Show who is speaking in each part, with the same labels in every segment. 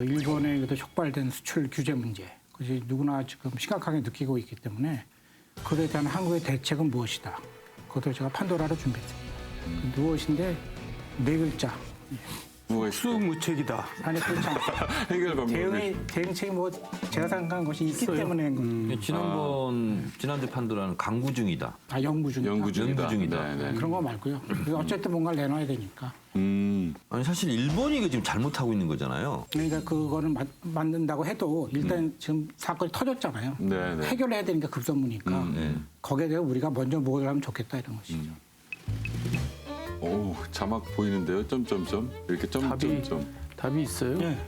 Speaker 1: 일본에 촉발된 수출 규제 문제, 그것이 누구나 지금 심각하게 느끼고 있기 때문에 그에 대한 한국의 대책은 무엇이다. 그것을 제가 판도라를 준비했습니다. 무엇인데 네 글자.
Speaker 2: 수무책이다.
Speaker 1: 아니 그렇지 않습니다.
Speaker 2: 해결 방법이.
Speaker 1: 대응책이 뭐 제가 생각한 것이 있기 때문에
Speaker 3: 지난주 판도라는 강구 중이다.
Speaker 1: 연구 중이다.
Speaker 3: 연구 중이다.
Speaker 2: 네.
Speaker 1: 그런 거 말고요. 어쨌든 뭔가를 내놔야 되니까.
Speaker 3: 아니 사실 일본이 이거 지금 잘못하고 있는 거잖아요.
Speaker 1: 그러니까 그거를 만든다고 해도 일단 지금 사건이 터졌잖아요.
Speaker 2: 네.
Speaker 1: 해결해야 되니까 급선무니까 거기에 대해 우리가 먼저 뭘 하면 좋겠다 이런 것이죠.
Speaker 2: 오, 자막 보이는데요. 점점점 이렇게 점점점.
Speaker 4: 답이 있어요?
Speaker 1: 네.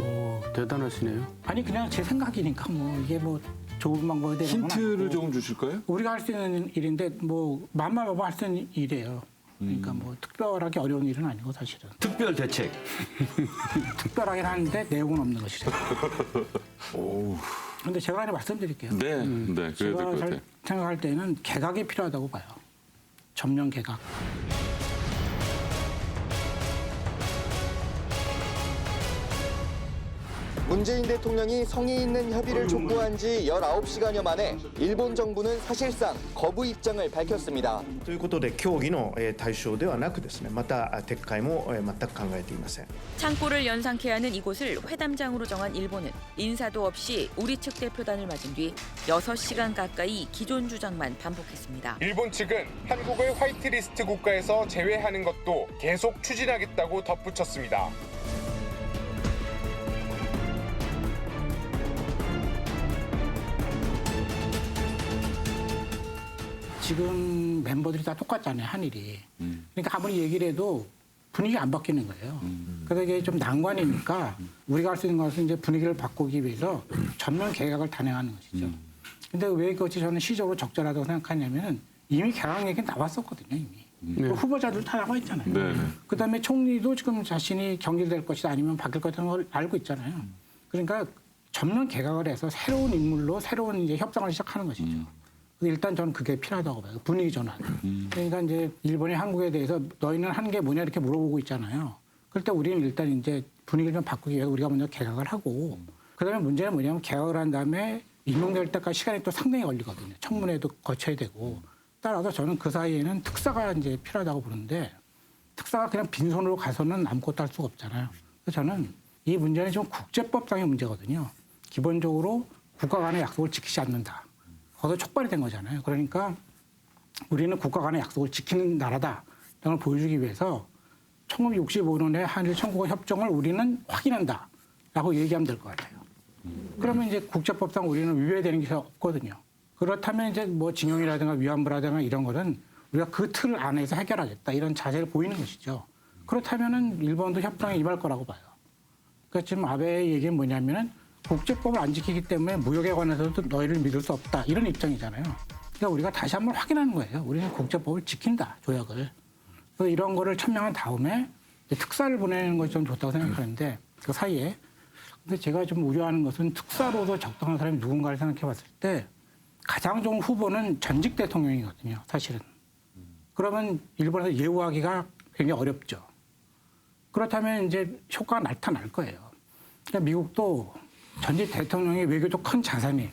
Speaker 4: 오, 대단하시네요.
Speaker 1: 아니 그냥 제 생각이니까 뭐 이게 뭐 좋은 방법이 되는 건
Speaker 2: 힌트를
Speaker 1: 아니고
Speaker 2: 조금 주실까요?
Speaker 1: 우리가 할 수 있는 일인데 뭐 맘만 먹으면 할 수 있는 일이에요. 그러니까 뭐 특별하게 어려운 일은 아니고 사실은
Speaker 3: 특별 대책.
Speaker 1: 특별하긴 하는데 내용은 없는 것이죠.
Speaker 2: 오,
Speaker 1: 그런데 제가 하나 말씀드릴게요.
Speaker 2: 네, 네, 그래야 될
Speaker 1: 제가
Speaker 2: 것 같아요.
Speaker 1: 생각할 때는 개각이 필요하다고 봐요. 전면 개각.
Speaker 5: 문재인 대통령이 성의 있는 협의를 촉구한 지 19시간여 만에 일본 정부는 사실상 거부 입장을 밝혔습니다.
Speaker 6: ということで協議の対象ではなくですね、また撤回も全く考えていません。
Speaker 7: 창고를 연상케 하는 이곳을 회담장으로 정한 일본은 인사도 없이 우리 측 대표단을 맞은 뒤 6시간 가까이 기존 주장만 반복했습니다.
Speaker 8: 일본 측은 한국을 화이트리스트 국가에서 제외하는 것도 계속 추진하겠다고 덧붙였습니다.
Speaker 1: 지금 멤버들이 다 똑같잖아요, 한일이. 그러니까 아무리 얘기를 해도 분위기가 안 바뀌는 거예요. 그래서 이게 좀 난관이니까 우리가 할 수 있는 것은 이제 분위기를 바꾸기 위해서 전면 개각을 단행하는 것이죠. 근데 왜 그것이 저는 시적으로 적절하다고 생각하냐면 이미 개각 얘기는 나왔었거든요, 이미. 그 후보자들 다 나와 있잖아요.
Speaker 2: 네.
Speaker 1: 그다음에 총리도 지금 자신이 경질될 것이다 아니면 바뀔 것이라는 걸 알고 있잖아요. 그러니까 전면 개각을 해서 새로운 인물로 새로운 이제 협상을 시작하는 것이죠. 일단 저는 그게 필요하다고 봐요. 분위기 전환. 그러니까 이제 일본이 한국에 대해서 너희는 하는 게 뭐냐 이렇게 물어보고 있잖아요. 그럴 때 우리는 일단 이제 분위기를 좀 바꾸기 위해서 우리가 먼저 개각을 하고 그다음에 문제는 뭐냐면 개각을 한 다음에 임명될 때까지 시간이 또 상당히 걸리거든요. 청문회도 거쳐야 되고 따라서 저는 그 사이에는 특사가 이제 필요하다고 보는데 특사가 그냥 빈손으로 가서는 아무것도 할 수가 없잖아요. 그래서 저는 이 문제는 좀 국제법상의 문제거든요. 기본적으로 국가 간의 약속을 지키지 않는다. 거기서 촉발이 된 거잖아요. 그러니까 우리는 국가 간의 약속을 지키는 나라다. 이런 걸 보여주기 위해서 1965년에 한일 청구권 협정을 우리는 확인한다. 라고 얘기하면 될 것 같아요. 그러면 이제 국제법상 우리는 위배되는 게 없거든요. 그렇다면 이제 뭐 징용이라든가 위안부라든가 이런 거는 우리가 그 틀 안에서 해결하겠다. 이런 자세를 보이는 것이죠. 그렇다면은 일본도 협상에 임할 거라고 봐요. 그러니까 지금 아베의 얘기는 뭐냐면은 국제법을 안 지키기 때문에 무역에 관해서도 너희를 믿을 수 없다. 이런 입장이잖아요. 그러니까 우리가 다시 한번 확인하는 거예요. 우리는 국제법을 지킨다. 조약을. 그래서 이런 거를 천명한 다음에 특사를 보내는 것이 좀 좋다고 생각하는데 그 사이에 근데 제가 좀 우려하는 것은 특사로도 적당한 사람이 누군가를 생각해 봤을 때 가장 좋은 후보는 전직 대통령이거든요. 사실은. 그러면 일본에서 예우하기가 굉장히 어렵죠. 그렇다면 이제 효과가 나타날 거예요. 그러니까 미국도 전직 대통령이 외교적 큰 자산이에요.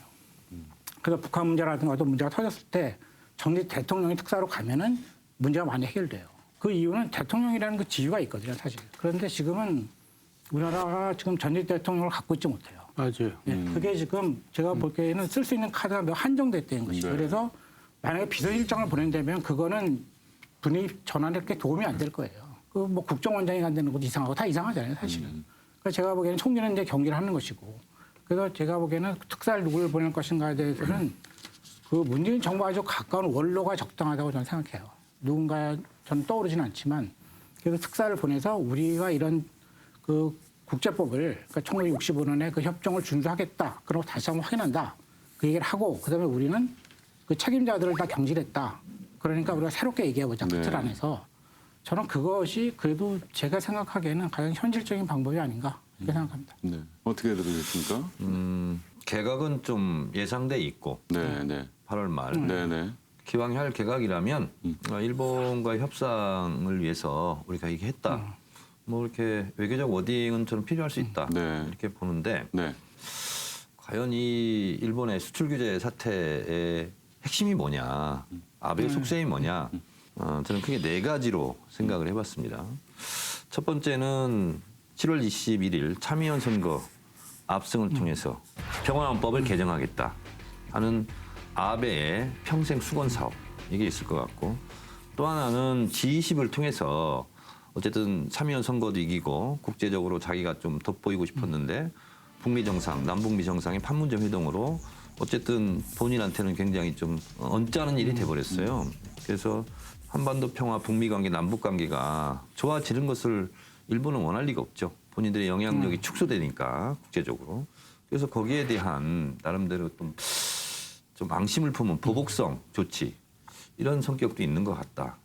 Speaker 1: 그래서 북한 문제라든가 또 문제가 터졌을 때 전직 대통령이 특사로 가면은 문제가 많이 해결돼요. 그 이유는 대통령이라는 그 지위가 있거든요, 사실. 그런데 지금은 우리나라가 지금 전직 대통령을 갖고 있지 못해요.
Speaker 4: 맞아요.
Speaker 1: 네, 그게 지금 제가 보기에는 쓸 수 있는 카드가 몇 한정됐다는 것이죠.
Speaker 2: 네.
Speaker 1: 그래서 만약에 비서실장을 보낸다면 그거는 분위기 전환에 그렇게 도움이 안 될 거예요. 그 뭐 국정원장이 간다는 것도 이상하고 다 이상하잖아요, 사실은. 그래서 제가 보기에는 총리는 이제 경기를 하는 것이고 그래서 제가 보기에는 특사를 누구를 보낼 것인가에 대해서는 그 문재인 정부와 아주 가까운 원로가 적당하다고 저는 생각해요. 누군가 저는 떠오르지는 않지만 그래서 특사를 보내서 우리가 이런 그 국제법을 그러니까 1965년에 그 협정을 준수하겠다. 그러고 다시 한번 확인한다. 그 얘기를 하고 그다음에 우리는 그 책임자들을 다 경질했다. 그러니까 우리가 새롭게 얘기해보자. 그 틀 안에서. 저는 그것이 그래도 제가 생각하기에는 가장 현실적인 방법이 아닌가 이렇게 생각합니다.
Speaker 2: 네. 어떻게 들으셨습니까?
Speaker 3: 개각은 좀 예상돼 있고
Speaker 2: 네, 네.
Speaker 3: 8월 말.
Speaker 2: 네.
Speaker 3: 기왕 할 개각이라면 일본과 협상을 위해서 우리가 얘기했다. 뭐 이렇게 외교적 워딩은 저는 필요할 수 있다
Speaker 2: 네.
Speaker 3: 이렇게 보는데
Speaker 2: 네.
Speaker 3: 과연 이 일본의 수출 규제 사태의 핵심이 뭐냐, 아베의 속셈이 뭐냐, 저는 크게 네 가지로 생각을 해봤습니다. 첫 번째는 7월 21일 참의원 선거 압승을 통해서 평화헌법을 개정하겠다 하는 아베의 평생 수건 사업 이게 있을 것 같고, 또 하나는 G20을 통해서 어쨌든 참의원 선거도 이기고 국제적으로 자기가 좀 돋보이고 싶었는데 북미 정상, 남북미 정상의 판문점 회동으로 어쨌든 본인한테는 굉장히 좀 언짢은 일이 돼버렸어요. 그래서 한반도 평화, 북미 관계, 남북 관계가 좋아지는 것을 일본은 원할 리가 없죠. 본인들의 영향력이 축소되니까 국제적으로. 그래서 거기에 대한 나름대로 좀 앙심을 품은 보복성 조치 이런 성격도 있는 것 같다.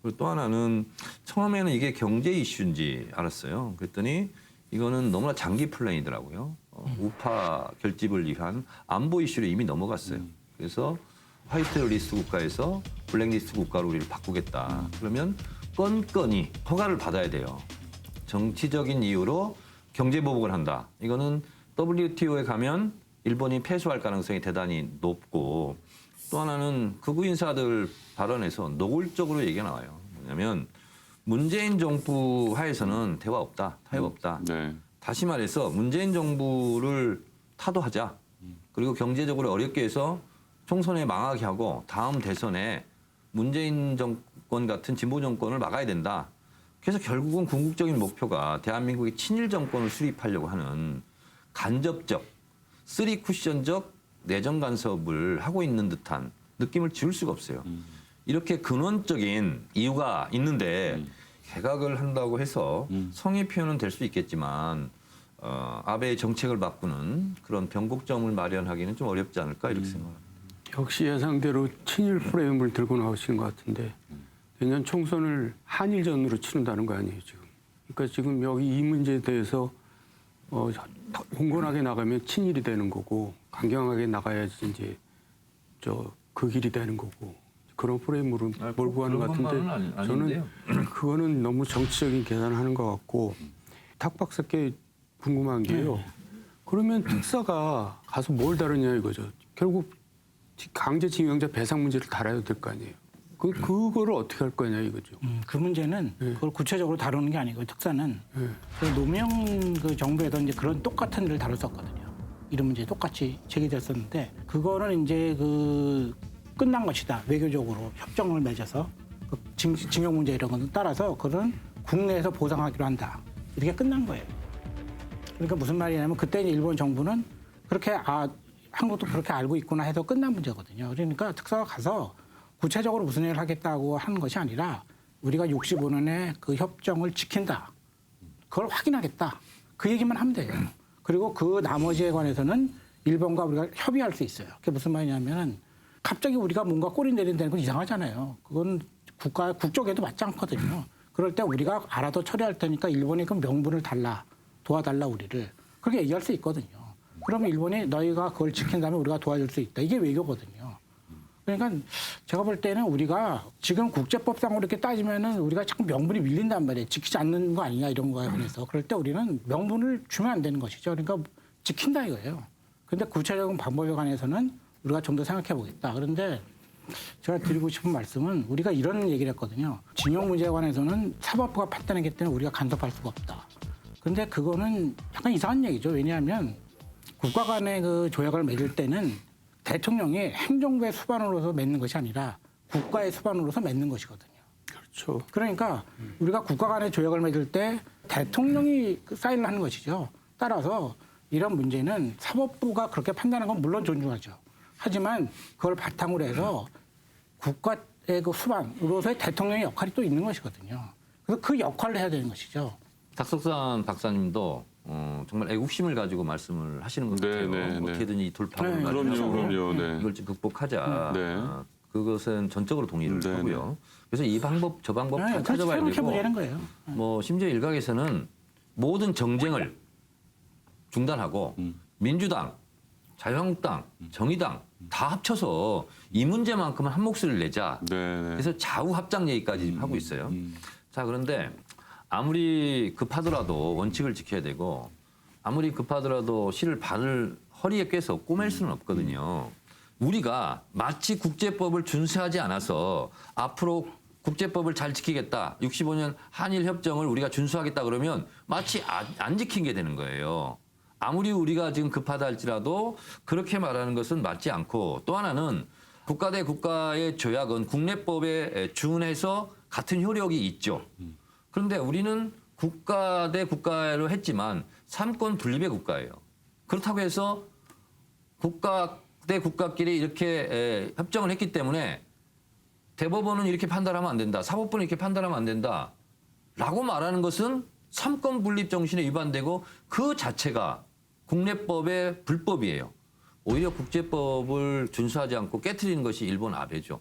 Speaker 3: 그리고 또 하나는 처음에는 이게 경제 이슈인지 알았어요. 그랬더니 이거는 너무나 장기 플랜이더라고요. 우파 결집을 위한 안보 이슈로 이미 넘어갔어요. 그래서 화이트 리스트 국가에서 블랙리스트 국가로 우리를 바꾸겠다. 그러면 건건이 허가를 받아야 돼요. 정치적인 이유로 경제 보복을 한다. 이거는 WTO에 가면 일본이 패소할 가능성이 대단히 높고, 또 하나는 극우 인사들 발언에서 노골적으로 얘기가 나와요. 뭐냐면 문재인 정부 하에서는 대화 없다, 타협 없다.
Speaker 2: 네.
Speaker 3: 다시 말해서 문재인 정부를 타도하자. 그리고 경제적으로 어렵게 해서 총선에 망하게 하고 다음 대선에 문재인 정권 같은 진보 정권을 막아야 된다. 그래서 결국은 궁극적인 목표가 대한민국의 친일 정권을 수립하려고 하는 간접적, 쓰리 쿠션적 내정 간섭을 하고 있는 듯한 느낌을 지울 수가 없어요. 이렇게 근원적인 이유가 있는데 개각을 한다고 해서 성의 표현은 될 수 있겠지만 아베의 정책을 바꾸는 그런 변곡점을 마련하기는 좀 어렵지 않을까 이렇게 생각합니다.
Speaker 4: 역시 예상대로 친일 프레임을 들고 나오시는 것 같은데 내년 총선을 한일전으로 치른다는 거 아니에요 지금. 그러니까 지금 여기 이 문제에 대해서 공건하게 나가면 친일이 되는 거고 강경하게 나가야지 이제 그 길이 되는 거고 그런 프레임으로 몰고 가는 것 같은데 저는 그거는 너무 정치적인 계산을 하는 것 같고 탁 박사께 궁금한 게요. 그러면 특사가 가서 뭘 다루냐 이거죠. 결국 강제징용자 배상 문제를 다뤄야 될 거 아니에요. 그거를 어떻게 할 거냐 이거죠.
Speaker 1: 그 문제는 그걸 구체적으로 다루는 게 아니고 특사는 그 노무현 그 정부에도 이제 그런 똑같은 일을 다뤘었거든요. 이런 문제 똑같이 제기됐었는데 그거는 이제 그 끝난 것이다. 외교적으로 협정을 맺어서 그 징용 문제 이런 거는 따라서 그런 국내에서 보상하기로 한다. 이렇게 끝난 거예요. 그러니까 무슨 말이냐면 그때 일본 정부는 그렇게 한국도 그렇게 알고 있구나 해서 끝난 문제거든요. 그러니까 특사가 가서 구체적으로 무슨 일을 하겠다고 하는 것이 아니라 우리가 65년에 그 협정을 지킨다. 그걸 확인하겠다. 그 얘기만 하면 돼요. 그리고 그 나머지에 관해서는 일본과 우리가 협의할 수 있어요. 그게 무슨 말이냐면은 갑자기 우리가 뭔가 꼬리 내린다는 건 이상하잖아요. 그건 국적에도 맞지 않거든요. 그럴 때 우리가 알아서 처리할 테니까 일본이 그 명분을 달라. 도와달라 우리를. 그렇게 얘기할 수 있거든요. 그러면 일본이 너희가 그걸 지킨다면 우리가 도와줄 수 있다. 이게 외교거든요. 그러니까 제가 볼 때는 우리가 지금 국제법상으로 이렇게 따지면은 우리가 자꾸 명분이 밀린단 말이에요. 지키지 않는 거 아니냐 이런 거에 관해서. 그럴 때 우리는 명분을 주면 안 되는 것이죠. 그러니까 지킨다 이거예요. 그런데 구체적인 방법에 관해서는 우리가 좀 더 생각해 보겠다. 그런데 제가 드리고 싶은 말씀은 우리가 이런 얘기를 했거든요. 징용 문제에 관해서는 사법부가 판단하기 때문에 우리가 간섭할 수가 없다. 그런데 그거는 약간 이상한 얘기죠. 왜냐하면 국가 간의 그 조약을 맺을 때는 대통령이 행정부의 수반으로서 맺는 것이 아니라 국가의 수반으로서 맺는 것이거든요.
Speaker 4: 그렇죠.
Speaker 1: 그러니까 우리가 국가 간의 조약을 맺을 때 대통령이 사인을 하는 것이죠. 따라서 이런 문제는 사법부가 그렇게 판단하는 건 물론 존중하죠. 하지만 그걸 바탕으로 해서 국가의 그 수반으로서의 대통령의 역할이 또 있는 것이거든요. 그래서 그 역할을 해야 되는 것이죠.
Speaker 3: 탁석산 박사님도 정말 애국심을 가지고 말씀을 하시는 것 같아요.
Speaker 2: 네.
Speaker 3: 어떻게든 이 돌파구를
Speaker 1: 네,
Speaker 3: 마련해서
Speaker 2: 그럼요. 네.
Speaker 3: 이걸 좀 극복하자.
Speaker 2: 네.
Speaker 3: 그것은 전적으로 동의를
Speaker 2: 네,
Speaker 3: 하고요. 그래서 이 방법 저 방법 다
Speaker 1: 그렇게
Speaker 3: 찾아봐야 되고
Speaker 1: 생각해보자는 거예요.
Speaker 3: 뭐 심지어 일각에서는 모든 정쟁을 중단하고 민주당, 자유한국당, 정의당 다 합쳐서 이 문제만큼은 한 목소리를 내자.
Speaker 2: 네.
Speaker 3: 그래서 좌우 합작 얘기까지 하고 있어요. 자, 그런데 아무리 급하더라도 원칙을 지켜야 되고 아무리 급하더라도 실을 발을 허리에 꿰서 꼬맬 수는 없거든요. 우리가 마치 국제법을 준수하지 않아서 앞으로 국제법을 잘 지키겠다. 65년 한일 협정을 우리가 준수하겠다 그러면 마치 안 지킨 게 되는 거예요. 아무리 우리가 지금 급하다 할지라도 그렇게 말하는 것은 맞지 않고 또 하나는 국가 대 국가의 조약은 국내법에 준해서 같은 효력이 있죠. 그런데 우리는 국가 대 국가로 했지만 삼권 분립의 국가예요. 그렇다고 해서 국가 대 국가끼리 이렇게 협정을 했기 때문에 대법원은 이렇게 판단하면 안 된다. 사법부는 이렇게 판단하면 안 된다. 라고 말하는 것은 삼권 분립 정신에 위반되고 그 자체가 국내법의 불법이에요. 오히려 국제법을 준수하지 않고 깨트리는 것이 일본 아베죠.